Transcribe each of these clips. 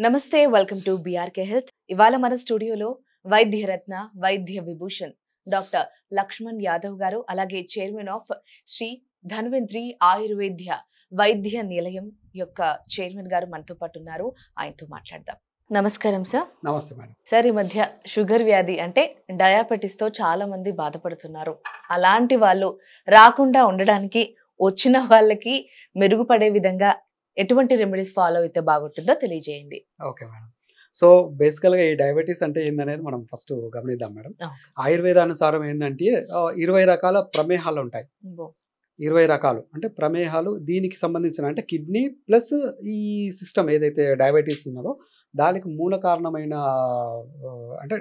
నమస్తే welcome to BRK health. ఇవాళ మన స్టూడియోలో వైద్యరత్న వైద్య విభూషణ్ డాక్టర్ లక్ష్మణ్ యాదవ్ గారు, అలాగే చైర్మన్ ఆఫ్ శ్రీ ధన్వంత్రి ఆయుర్వేద్య వైద్య నిలయం యొక్క చైర్మన్ గారు మనతో పాటు ఉన్నారు. ఆయనతో మాట్లాడదాం. నమస్కారం సార్. నమస్తే మేడం. సార్, ఈ మధ్య షుగర్ వ్యాధి అంటే డయాబెటీస్ తో చాలా మంది బాధపడుతున్నారు. అలాంటి వాళ్ళు రాకుండా ఉండడానికి, వచ్చిన వాళ్ళకి మెరుగుపడే విధంగా ఎటువంటి రెమెడీస్ ఫాలో అయితే బాగుంటుందో తెలియజేయండి. Okay madam. సో బేసికల్గా ఈ డయాబెటీస్ అంటే ఏందనేది మనం ఫస్ట్ గమనిద్దాం మేడం. ఆయుర్వేదానుసారం ఏంటంటే 20 రకాల ప్రమేహాలు ఉంటాయి. 20 రకాలు అంటే ప్రమేహాలు దీనికి సంబంధించిన అంటే కిడ్నీ ప్లస్ ఈ సిస్టమ్ ఏదైతే డయాబెటీస్ ఉన్నదో దానికి మూల కారణమైన అంటే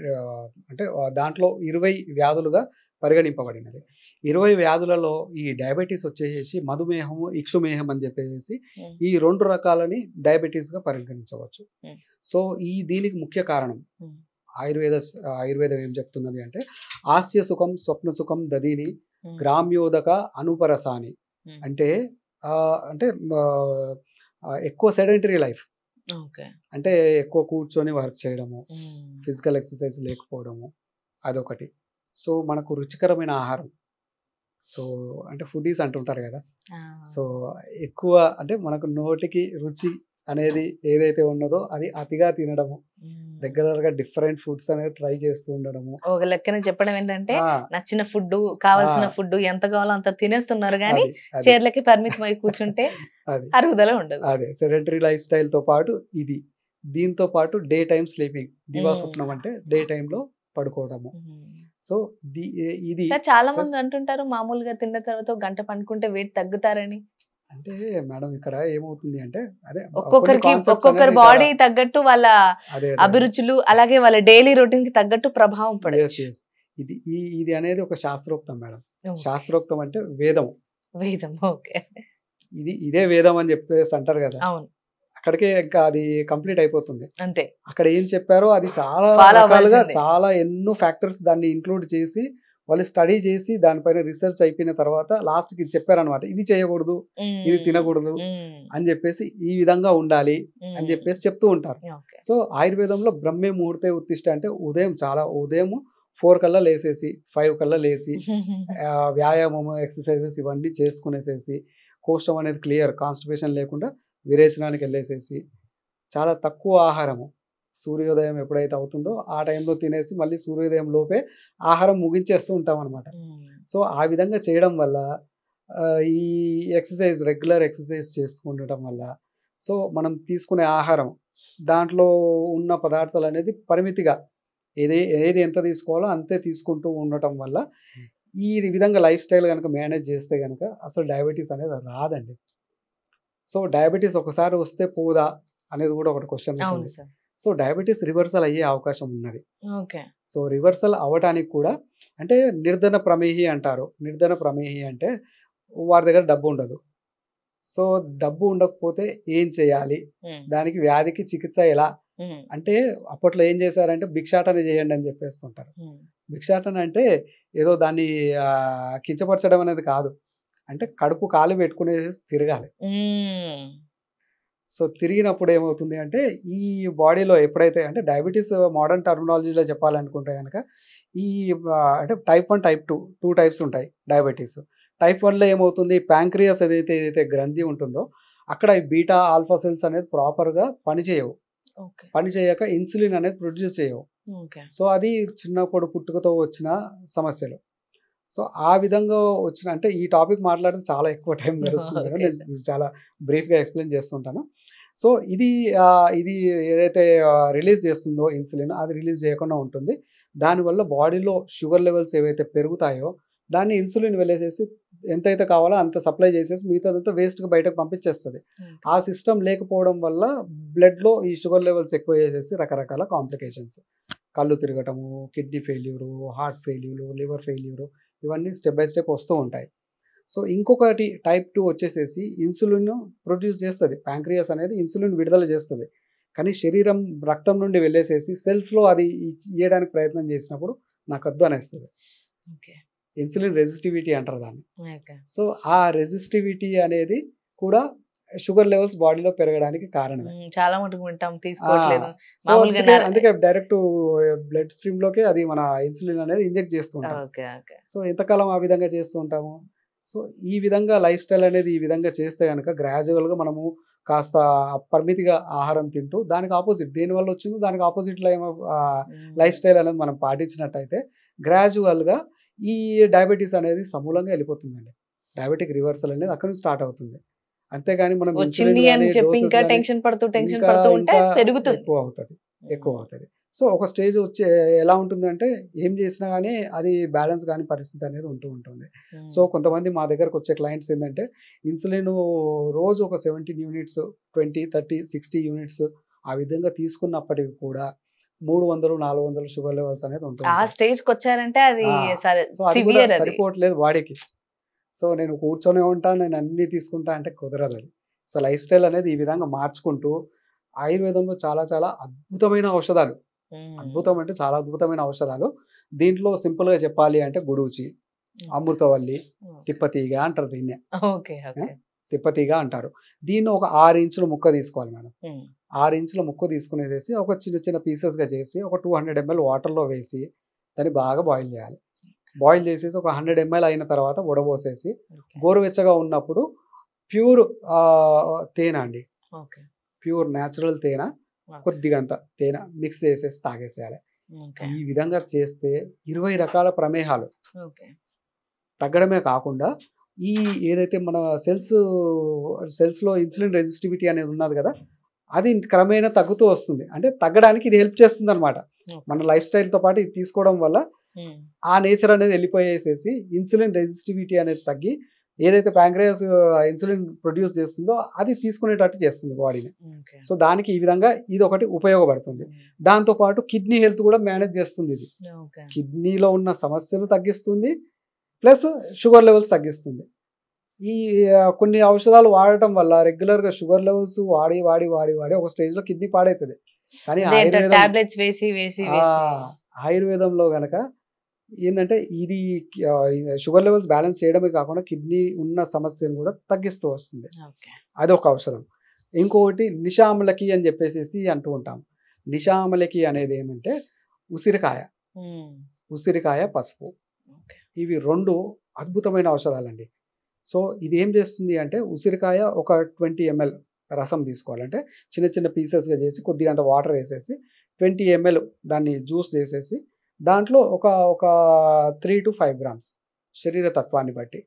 అంటే దాంట్లో 20 వ్యాధులుగా పరిగణింపబడినది. 20 వ్యాధులలో ఈ డయాబెటీస్ వచ్చేసి మధుమేహము, ఇక్షుమేహం అని చెప్పేసి ఈ 2 రకాలని డయాబెటీస్గా పరిగణించవచ్చు. సో దీనికి ముఖ్య కారణం ఆయుర్వేదం ఏం చెప్తున్నది అంటే ఆస్య సుఖం స్వప్న సుఖం దదీని గ్రామ్యోదక అనుపరసాని అంటే అంటే ఎక్కువ సెడెంటరీ లైఫ్ అంటే ఎక్కువ కూర్చొని వర్క్ చేయడము, ఫిజికల్ ఎక్సర్సైజ్ లేకపోవడము అదొకటి. సో మనకు రుచికరమైన ఆహారం, సో అంటే ఫుడీస్ అంటుంటారు కదా, సో ఎక్కువ అంటే మనకు నోటికి రుచి అనేది ఏదైతే ఉన్నదో అది అతిగా తినడము, రెగ్యులర్గా డిఫరెంట్ ఫుడ్స్ అనేది ట్రై చేస్తూ ఉండడము. ఒక లెక్కన చెప్పడం ఏంటంటే నచ్చిన ఫుడ్, కావాల్సిన ఫుడ్ ఎంత కావాలో అంత తినేస్తున్నారు కానీ చీరలకి పరిమితం అయి కూర్చుంటే అరుగుదల ఉండదు. అదే సెడెంటరీ లైఫ్ స్టైల్తో పాటు దీంతో పాటు డే టైమ్ స్లీపింగ్, దివాస్వప్నం అంటే డే టైంలో పడుకోవడము. సో ఇది చాలా మంది అంటుంటారు మామూలుగా తిన్న తర్వాత గంట పండుకుంటే వెయిట్ తగ్గుతారని. అంటే మేడం ఇక్కడ ఏమవుతుంది అంటే అదే ఒక్కొక్కరి బాడీ తగ్గట్టు వాళ్ళ అభిరుచులు, అలాగే వాళ్ళ డైలీ రొటీన్ కి తగ్గట్టు ప్రభావం పడేది. ఇది అనేది ఒక శాస్త్రోక్తం మేడం. శాస్త్రోక్తం అంటే వేదం. ఓకే, ఇదే వేదం అని చెప్పేసి అంటారు కదా, అవును. అక్కడికే ఇంకా అది కంప్లీట్ అయిపోతుంది అంతే. అక్కడ ఏం చెప్పారో అది చాలా రకాలుగా చాలా ఎన్నో ఫ్యాక్టర్స్ దాన్ని ఇంక్లూడ్ చేసి వాళ్ళు స్టడీ చేసి దానిపైన రీసెర్చ్ అయిపోయిన తర్వాత లాస్ట్కి చెప్పారనమాట, ఇది చేయకూడదు, ఇది తినకూడదు అని చెప్పేసి, ఈ విధంగా ఉండాలి అని చెప్పేసి చెప్తూ ఉంటారు. సో ఆయుర్వేదంలో బ్రహ్మే ముహూర్తే ఉత్తిష్ట అంటే ఉదయం 4 కల్లా లేసేసి 5 కల్లా లేసి వ్యాయామము, ఎక్సర్సైజెస్ ఇవన్నీ చేసుకునేసేసి కోష్టం అనేది క్లియర్, కాన్స్టిపేషన్ లేకుండా విరేచనానికి వెళ్ళేసేసి చాలా తక్కువ ఆహారము, సూర్యోదయం ఎప్పుడైతే అవుతుందో ఆ టైంలో తినేసి మళ్ళీ సూర్యోదయం లోపే ఆహారం ముగించేస్తూ ఉంటాం అనమాట. సో ఆ విధంగా చేయడం వల్ల ఈ రెగ్యులర్ ఎక్సర్సైజ్ చేసుకుండటం వల్ల సో మనం తీసుకునే ఆహారం దాంట్లో ఉన్న పదార్థాలు అనేది పరిమితిగా ఏది ఎంత తీసుకోవాలో అంతే తీసుకుంటూ ఉండటం వల్ల ఈ విధంగా లైఫ్ స్టైల్ కనుక మేనేజ్ చేస్తే కనుక అసలు డయాబెటీస్ అనేది రాదండి. సో డయాబెటీస్ ఒకసారి వస్తే పోదా అనేది కూడా ఒకటి క్వశ్చన్. సో డయాబెటీస్ రివర్సల్ అయ్యే అవకాశం ఉన్నది. సో రివర్సల్ అవ్వడానికి కూడా అంటే నిర్ధన ప్రమేహి అంటారు. నిర్ధన ప్రమేహి అంటే వారి దగ్గర డబ్బు ఉండదు. సో డబ్బు ఉండకపోతే ఏం చేయాలి, దానికి వ్యాధికి చికిత్స ఎలా అంటే అప్పట్లో ఏం చేశారంటే భిక్షాటన చేయండి అని చెప్పేస్తుంటారు. భిక్షాటన అంటే ఏదో దాన్ని కించపరచడం అనేది కాదు, అంటే కడుపు కాలు పెట్టుకునేసి తిరగాలి. సో తిరిగినప్పుడు ఏమవుతుంది అంటే ఈ బాడీలో ఎప్పుడైతే అంటే డయాబెటీస్ మోడర్న్ టర్మినాలజీలో చెప్పాలనుకుంటే కనుక ఈ అంటే టైప్ 1 టైప్ 2 టైప్స్ ఉంటాయి డయాబెటీస్. టైప్ 1లో ఏమవుతుంది, ప్యాంక్రియాస్ ఏదైతే గ్రంథి ఉంటుందో అక్కడ ఈ బీటా ఆల్ఫా సెల్స్ అనేది ప్రాపర్గా పనిచేయవు. పనిచేయక ఇన్సులిన్ అనేది ప్రొడ్యూస్ చేయవు. సో అది చిన్నప్పుడు పుట్టుకతో వచ్చిన సమస్యలు. సో ఆ విధంగా వచ్చిన అంటే ఈ టాపిక్ మాట్లాడితే చాలా ఎక్కువ టైం గడుస్తుంది, నేను చాలా బ్రీఫ్గా ఎక్స్ప్లెయిన్ చేస్తుంటాను. సో ఇది ఏదైతే రిలీజ్ చేస్తుందో ఇన్సులిన్, అది రిలీజ్ చేయకుండా ఉంటుంది. దానివల్ల బాడీలో షుగర్ లెవెల్స్ ఏవైతే పెరుగుతాయో దాన్ని ఇన్సులిన్ వెళ్ళేసేసి ఎంతైతే కావాలో అంత సప్లై చేసేసి మిగతాదంతా వేస్ట్గా బయటకు పంపించేస్తుంది. ఆ సిస్టమ్ లేకపోవడం వల్ల బ్లడ్లో ఈ షుగర్ లెవెల్స్ ఎక్కువ చేసేసి రకరకాల కాంప్లికేషన్స్, కళ్ళు తిరగటము, kidney failure, heart failure, liver failure, ఇవన్నీ స్టెప్ బై స్టెప్ వస్తూ ఉంటాయి. సో ఇంకొకటి టైప్ 2 వచ్చేసేసి ఇన్సులిన్ ప్రొడ్యూస్ చేస్తుంది, ప్యాంక్రియాస్ అనేది ఇన్సులిన్ విడుదల చేస్తుంది. కానీ శరీరం రక్తం నుండి వెళ్ళేసేసి సెల్స్లో అది ఇయ్యడానికి ప్రయత్నం చేసినప్పుడు నాకు వద్దు అనేస్తుంది. ఇన్సులిన్ రెసిస్టివిటీ అంటారు దాన్ని. సో ఆ రెసిస్టివిటీ అనేది కూడా షుగర్ లెవెల్స్ బాడీలో పెరగడానికి కారణమే. చాలా మటుకు వింటాం తీసుకోవట్లేదు. సో అందుకే డైరెక్ట్ బ్లడ్ స్ట్రీమ్ లోకి అది మన ఇన్సులిన్ అనేది ఇంజెక్ట్ చేస్తూ ఉంటాం. సో ఎంతకాలం ఆ విధంగా చేస్తూ ఉంటాము. సో ఈ విధంగా లైఫ్ స్టైల్ అనేది ఈ విధంగా చేస్తే కనుక గ్రాడ్యువల్ గా మనము కాస్త పరిమితిగా ఆహారం తింటూ దానికి ఆపోజిట్ దేనివల్ల వచ్చిందో దానికి ఆపోజిట్ లైఫ్ స్టైల్ అనేది మనం పాటించినట్టయితే గ్రాడ్యువల్ గా ఈ డయాబెటీస్ అనేది సమూలంగా వెళ్ళిపోతుందండి. డయాబెటిక్ రివర్సల్ అనేది అక్కడ నుంచి స్టార్ట్ అవుతుంది. అంతేగాని మనం వచ్చింది అని చెప్పి ఇంకా టెన్షన్ పడుతూ ఉంటే పెరుగుతుంది, ఎక్కువ అవుతుంది. సో ఒక స్టేజ్ వచ్చి ఎలా ఉంటుందంటే ఏం చేసినా కానీ అది బ్యాలెన్స్ కాని పరిస్థితి అనేది ఉంటుంది. సో కొంతమంది మా దగ్గరకు వచ్చే క్లయింట్స్ ఏంటంటే ఇన్సులిన్ రోజు ఒక 17 యూనిట్స్ 20, 30, 60 యూనిట్స్ ఆ విధంగా తీసుకున్నప్పటికీ కూడా 300-400 షుగర్ లెవెల్స్ అనేది ఉంటుంది. ఆ స్టేజ్కి వచ్చారంటే అది సరిపోవట్లేదు బాడీకి. సో నేను కూర్చొని ఉంటాను, నేను అన్ని తీసుకుంటా అంటే కుదరదు అది. సో లైఫ్ స్టైల్ అనేది ఈ విధంగా మార్చుకుంటూ ఆయుర్వేదంలో చాలా చాలా అద్భుతమైన ఔషధాలు, అద్భుతం అంటే చాలా అద్భుతమైన ఔషధాలు. దీంట్లో సింపుల్ గా చెప్పాలి అంటే గుడూచి, అమృతవల్లి, తిప్పతీగ అంటారు దీన్నే. తిప్పతీగ అంటారు. దీన్ని ఒక 6 ఇంచుల ముక్క తీసుకోవాలి మేడం. 6 ఇంచుల ముక్క తీసుకునేసి ఒక చిన్న చిన్న పీసెస్ గా చేసి ఒక 200 ml వాటర్లో వేసి దాన్ని బాగా బాయిల్ చేయాలి. బాయిల్ చేసేసి ఒక 100 ml అయిన తర్వాత వడబోసేసి గోరువెచ్చగా ఉన్నప్పుడు ప్యూర్ తేనె అండి, ప్యూర్ న్యాచురల్ తేనె కొద్దిగా అంత తేనె మిక్స్ చేసేసి తాగేసేయాలి. ఈ విధంగా చేస్తే 20 రకాల ప్రమేహాలు తగ్గడమే కాకుండా ఈ ఏదైతే మన సెల్స్లో ఇన్సులిన్ రెసిస్టివిటీ అనేది ఉన్నది కదా, అది క్రమేణా తగ్గుతూ వస్తుంది. అంటే తగ్గడానికి ఇది హెల్ప్ చేస్తుంది అనమాట. మన లైఫ్ స్టైల్తో పాటు ఇది తీసుకోవడం వల్ల ఆ నేచర్ అనేది వెళ్ళిపోయేసేసి ఇన్సులిన్ రెసిస్టివిటీ అనేది తగ్గి ఏదైతే ప్యాంక్రియాస్ ఇన్సులిన్ ప్రొడ్యూస్ చేస్తుందో అది తీసుకునేటట్టు చేస్తుంది బాడీని. సో దానికి ఈ విధంగా ఇది ఒకటి ఉపయోగపడుతుంది. దాంతోపాటు కిడ్నీ హెల్త్ కూడా మేనేజ్ చేస్తుంది. ఇది కిడ్నీలో ఉన్న సమస్యలు తగ్గిస్తుంది, ప్లస్ షుగర్ లెవెల్స్ తగ్గిస్తుంది. ఈ కొన్ని ఔషధాలు వాడటం వల్ల రెగ్యులర్గా షుగర్ లెవెల్స్ వాడి వాడి వాడి వాడి ఒక స్టేజ్లో కిడ్నీ పాడవుతుంది. కానీ ఆయుర్వేదంలో గనక ఏంటంటే ఇది షుగర్ లెవెల్స్ బ్యాలెన్స్ చేయడమే కాకుండా కిడ్నీ ఉన్న సమస్యను కూడా తగ్గిస్తూ వస్తుంది. అది ఒక ఔషధం. ఇంకొకటి నిషామలకి అని చెప్పేసి అంటూ ఉంటాం. నిషామలకి అనేది ఏమంటే ఉసిరికాయ పసుపు, ఇవి 2 అద్భుతమైన ఔషధాలండి. సో ఇది ఏం చేస్తుంది అంటే ఉసిరికాయ ఒక 20 ml రసం తీసుకోవాలంటే చిన్న చిన్న పీసెస్గా చేసి కొద్దిగా అంత వాటర్ వేసేసి 20 ml దాన్ని జ్యూస్ చేసేసి దాంట్లో ఒక 3 to 5 grams శరీర తత్వాన్ని బట్టి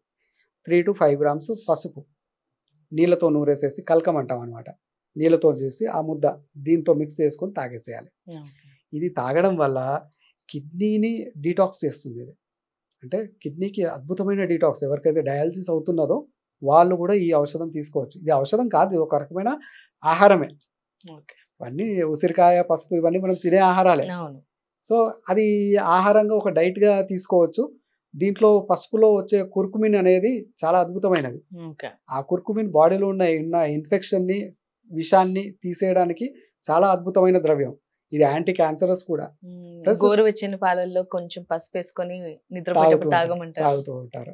3 to 5 grams పసుపు నీళ్ళతో నూరేసేసి కలకమంటాం అనమాట. నీళ్ళతో చేసి ఆ ముద్ద దీంతో మిక్స్ చేసుకొని తాగేసేయాలి. ఇది తాగడం వల్ల కిడ్నీని డీటాక్స్ చేస్తుంది. ఇది అంటే కిడ్నీకి అద్భుతమైన డీటాక్స్. ఎవరికైతే డయాలసిస్ అవుతున్నదో వాళ్ళు కూడా ఈ ఔషధం తీసుకోవచ్చు. ఇది ఔషధం కాదు, ఇది ఒక రకమైన ఆహారమే. ఇవన్నీ ఉసిరికాయ పసుపు ఇవన్నీ మనం తినే ఆహారాలే. సో అది ఆహారంగా ఒక డైట్గా తీసుకోవచ్చు. దీంట్లో పసుపులో వచ్చే కుర్కుమిన్ అనేది చాలా అద్భుతమైనది. ఆ కుర్కుమిన్ బాడీలో ఉన్న ఇన్ఫెక్షన్ని, విషాన్ని తీసేయడానికి చాలా అద్భుతమైన ద్రవ్యం. ఇది యాంటీ క్యాన్సరస్ కూడా. గోరువెచ్చని పాలల్లో కొంచెం పసుపు వేసుకొని తాగుతూ ఉంటారు.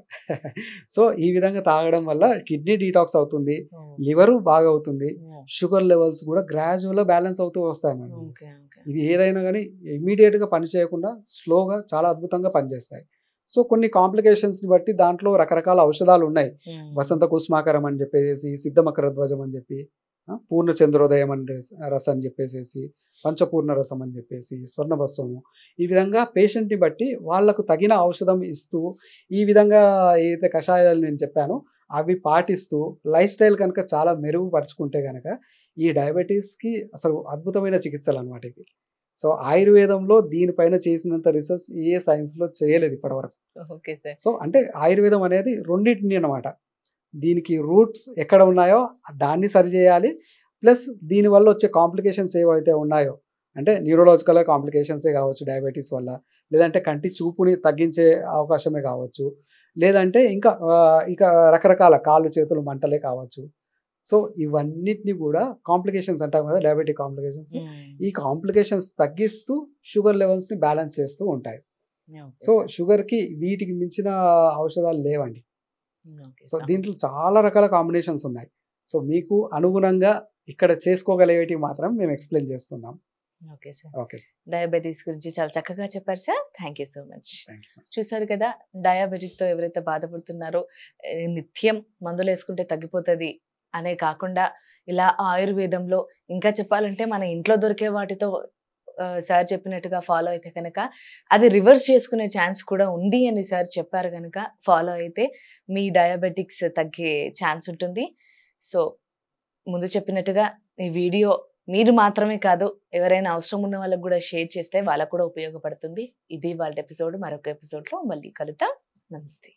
సో ఈ విధంగా తాగడం వల్ల కిడ్నీ డీటాక్స్ అవుతుంది, లివర్ బాగా అవుతుంది, షుగర్ లెవెల్స్ కూడా గ్రాడ్యువల్ గా బ్యాలెన్స్ అవుతూ వస్తాయి మేడం. ఇది ఏదైనా కానీ ఇమీడియట్ గా పని చేయకుండా స్లోగా చాలా అద్భుతంగా పనిచేస్తాయి. సో కొన్ని కాంప్లికేషన్స్ ని బట్టి దాంట్లో రకరకాల ఔషధాలు ఉన్నాయి. వసంత కుస్మాకరం అని చెప్పేసి, సిద్ధమకర ధ్వజం అని చెప్పి, పూర్ణ చంద్రోదయం అని రసం అని చెప్పేసి, పంచపూర్ణ రసం అని చెప్పేసి, స్వర్ణభస్వము, ఈ విధంగా పేషెంట్ని బట్టి వాళ్లకు తగిన ఔషధం ఇస్తూ ఈ విధంగా ఏదైతే కషాయాలు నేను చెప్పానో అవి పాటిస్తూ లైఫ్ స్టైల్ కనుక చాలా మెరుగుపరుచుకుంటే కనుక ఈ డయాబెటీస్కి అసలు అద్భుతమైన చికిత్సలు అనమాట ఇవి. సో ఆయుర్వేదంలో దీనిపైన చేసినంత రీసెర్చ్ ఏ సైన్స్లో చేయలేదు ఇప్పటివరకు. సో అంటే ఆయుర్వేదం అనేది రెండింటిని అనమాట. దీనికి రూట్స్ ఎక్కడ ఉన్నాయో దాన్ని సరిచేయాలి, ప్లస్ దీనివల్ల వచ్చే కాంప్లికేషన్స్ ఏవైతే ఉన్నాయో అంటే న్యూరలాజికల్ కాంప్లికేషన్సే కావచ్చు డయాబెటీస్ వల్ల, లేదంటే కంటి చూపుని తగ్గించే అవకాశమే కావచ్చు, లేదంటే ఇక రకరకాల కాళ్ళు చేతులు మంటలే కావచ్చు. సో ఇవన్నిటిని కూడా కాంప్లికేషన్స్ అంటాం కదా, డయాబెటిక్ కాంప్లికేషన్స్. ఈ కాంప్లికేషన్స్ తగ్గిస్తూ షుగర్ లెవెల్స్ని బ్యాలెన్స్ చేస్తూ ఉంటాయి. సో షుగర్కి వీటికి మించిన ఔషధాలు లేవండి. సో దీంట్లో చాలా రకాల కాంబినేషన్స్ ఉన్నాయి. సో మీకు అనుగుణంగా ఇక్కడ చేసుకోగలిగేటివి మాత్రం మేము ఎక్స్ప్లెయిన్ చేస్తున్నాం. Okay sir. Okay sir. Diabetes గురించి చాలా చక్కగా చెప్పారు sir. Thank you so much. Thank you. చూసారు కదా, డయాబెటిక్తో ఎవరైతే బాధపడుతున్నారో నిత్యం మందులు వేసుకుంటే తగ్గిపోతుంది అనే కాకుండా ఇలా ఆయుర్వేదంలో ఇంకా చెప్పాలంటే మన ఇంట్లో దొరికే వాటితో సార్ చెప్పినట్టుగా ఫాలో అయితే కనుక అది రివర్స్ చేసుకునే ఛాన్స్ కూడా ఉంది అని సార్ చెప్పారు కనుక ఫాలో అయితే మీ డయాబెటిక్స్ తగ్గే ఛాన్స్ ఉంటుంది. సో ముందు చెప్పినట్టుగా ఈ వీడియో మీరు మాత్రమే కాదు, ఎవరైనా అవసరం ఉన్న వాళ్ళకు కూడా షేర్ చేస్తే వాళ్ళకు కూడా ఉపయోగపడుతుంది. ఇది వాళ్ళ ఎపిసోడ్. మరొక ఎపిసోడ్లో మళ్ళీ కలుద్దాం. నమస్తే.